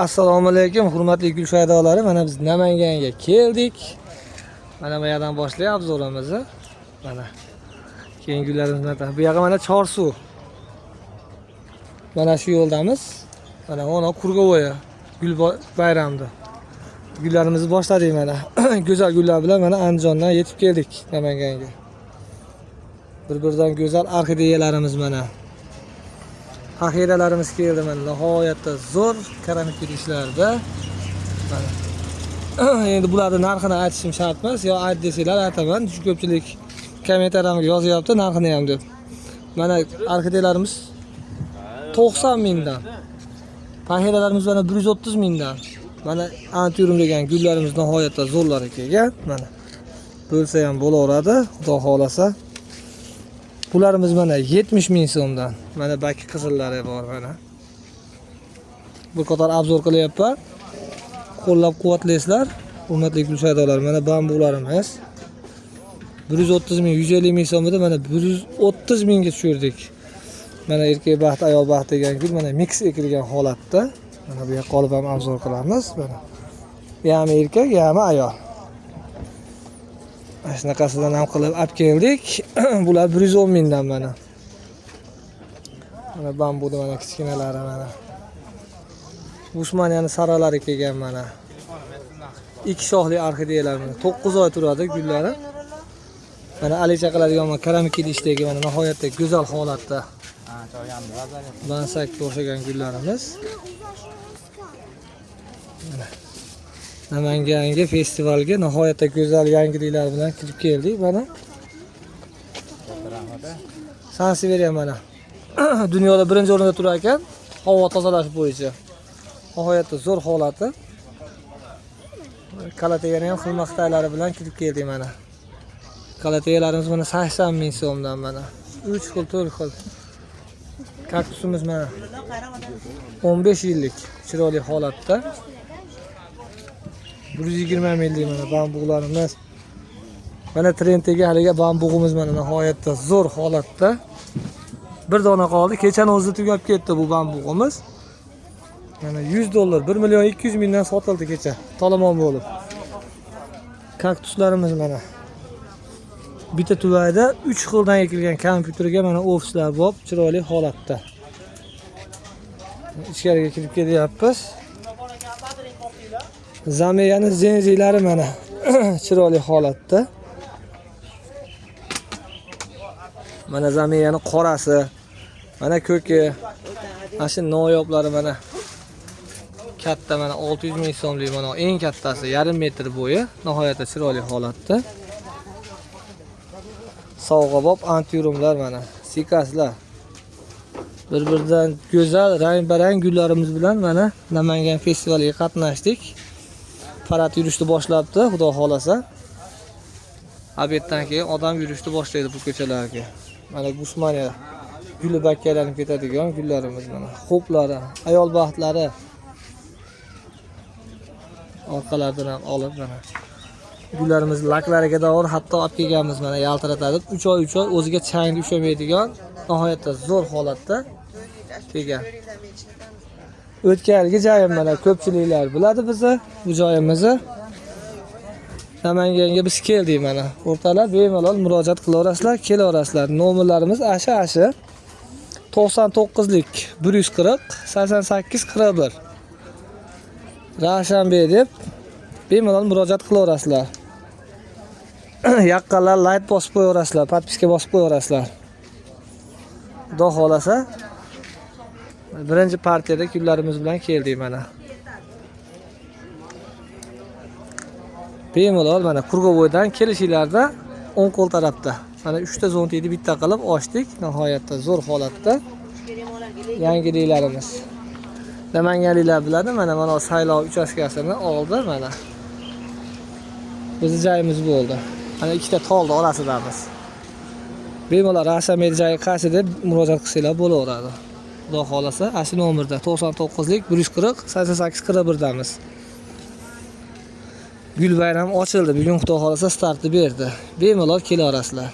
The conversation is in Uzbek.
Assalomu alaykum, hurmatli gul shaydolari. Mana biz Namanganga keldik. Mana bu yerdan boshlayapmiz obzorimizni. Mana keyin gullarimizni bu yoqqa mana Chorsu. Mana shu yo'ldamiz. Mana ona Kurgovoya gul bayramida. Gullarimizni boshladik mana. Go'zal gullar bilan mana Andijondan yetib keldik Namanganga. Bir-biridan go'zal orxideyalarimiz mana. Xaxiralarimiz keldi mana, nihoyatda zo'r keramik idishlarda. Mana. Endi bularning narxini aytishim shart emas, yo ayt desanglar aytaman. Shu ko'pchilik kommentariyamga yozyapti narxini ham deb. Mana orxideyalarimiz 90 mingdan. Xaxiralarimiz mana 130 mingdan. Mana antiurum degan gullarimiz nihoyatda zo'rlar ekan. Mana bo'lsa ham bo'laveradi, xudo xolasa. Bularimiz mana 70 ming so'mdan. Mana baki qizillari bor mana. Bu qator obzor qilyapman. Qo'llab-quvvatlaysizlar. Hurmatli gul shaydolari, mana bambularimiz 130 ming, 150 ming so'mda mana 130 mingga tushirdik. Mana erkak baxt, ayol baxt degan gul mana mix ekilgan holatda. Mana bu yoqqa olib ham obzor qilamiz. Mana ya'ni erkak, ya'ni ayol. Shunaqasidan ham qilib olib keldik. Bular 110 mingdan mana. Mana bambuda mana kichkinalari mana. Usmoniyani saralari kelgan mana. Ikki shoxli orxideyalar mana 9 oy turadi gullari. Mana alicha qiladigan mana keramik idishdagi mana nihoyatda go'zal holatda. Bansakka o'xshagan gullarimiz. Mana Namanganga festivalga nihoyatda go'zal yangiliklar bilan kirib keldik mana. Sanseveriya mana. Dunyoda birinchi o'rinda turar ekan, havo tozalash bo'yicha. Nihoyatda zo'r holati. Kalategani ham xil maqtaylari bilan kirib keldik mana. Kalategalarimiz mana 80 ming so'mdan mana. 3 xil, 4 xil. Kaktusimiz mana 15 yillik chiroyli holatda. 120 millik mana bambularimiz. Mana trenddagi haliga bambug'imiz mana nihoyatda zo'r holatda. Bir dona qoldi. Kechani o'zida tugab ketdi bu bambug'imiz. Mana $100, 1 million 200 mingdan sotildi kecha. Tolomon bo'lib. Kaktuslarimiz mana. Bitta tuvayda 3 xildan ekilgan kompyuterga mana ofislar bo'lib, chiroyli holatda. Ichkariga kirib kelyapmiz. Zameyani zenzilari mana chiroyli holatda. Mana zameyani qorasi, mana ko'ki, mana shu noyoblari mana katta mana 600 ming so'mlik mana eng kattasi 1,5 metr bo'yi, nihoyatda chiroyli holatda. Sovg'abob antiurumlar mana, sikaslar. Bir-biridan go'zal, rang-barang gullarimiz bilan mana Namangan festivaliga qatnashdik. Parad yurishni boshlabdi, xudo xolasa. Obeddan keyin odam yurishni boshlaydi bu ko'chalarga. Mana Usmoniya guli bakkalanib ketadigan gullarimiz mana. Xo'plari, ayol baxtlari. Orqalaridan ham olib mana. Gullarimiz laklariga davr hatto olib kelganmiz mana yaltiratadi. 3 oy o'ziga chang ushamaydigan nihoyatda zo'r holatda kelgan. O'tgangi joyim mana ko'pchiliklar biladi bizni bu joyimizni. Namanganga biz keldik mana. O'rtalar bemalol murojaat qilaverasizlar, kelaverasizlar. Nomerlarimiz asha 99lik 140 88 41. Ravshanbek deb bemalol murojaat qilaverasizlar. Yaqqanlar like bosib qo'yaverasizlar, podpiska bosib qo'yaverasizlar. Xudo xolasa birinchi partiyada gullarimiz bilan keldik mana. Bemalol mana Kurgovoydan kelishinglarda o'ng qo'l tarafda. Mana 3 ta zontiyni bitta qilib ochdik. Nihoyatda zo'r holatda yangiliklarimiz. Namanganliklar biladi mana saylov uchastkasini oldi mana. Bizning joyimiz bo'ldi. Mana ikkita tolni orasidamiz. Bemalol Ravshanbek joyi qaysi deb murojaat qilsanglar bo'laveradi. Xudo xolasa, asli nomerda 99lik 140 88 41 damiz. Gul bayram ochildi. Bugun xudo xolasa startni berdi. Bemalol kelaverasizlar.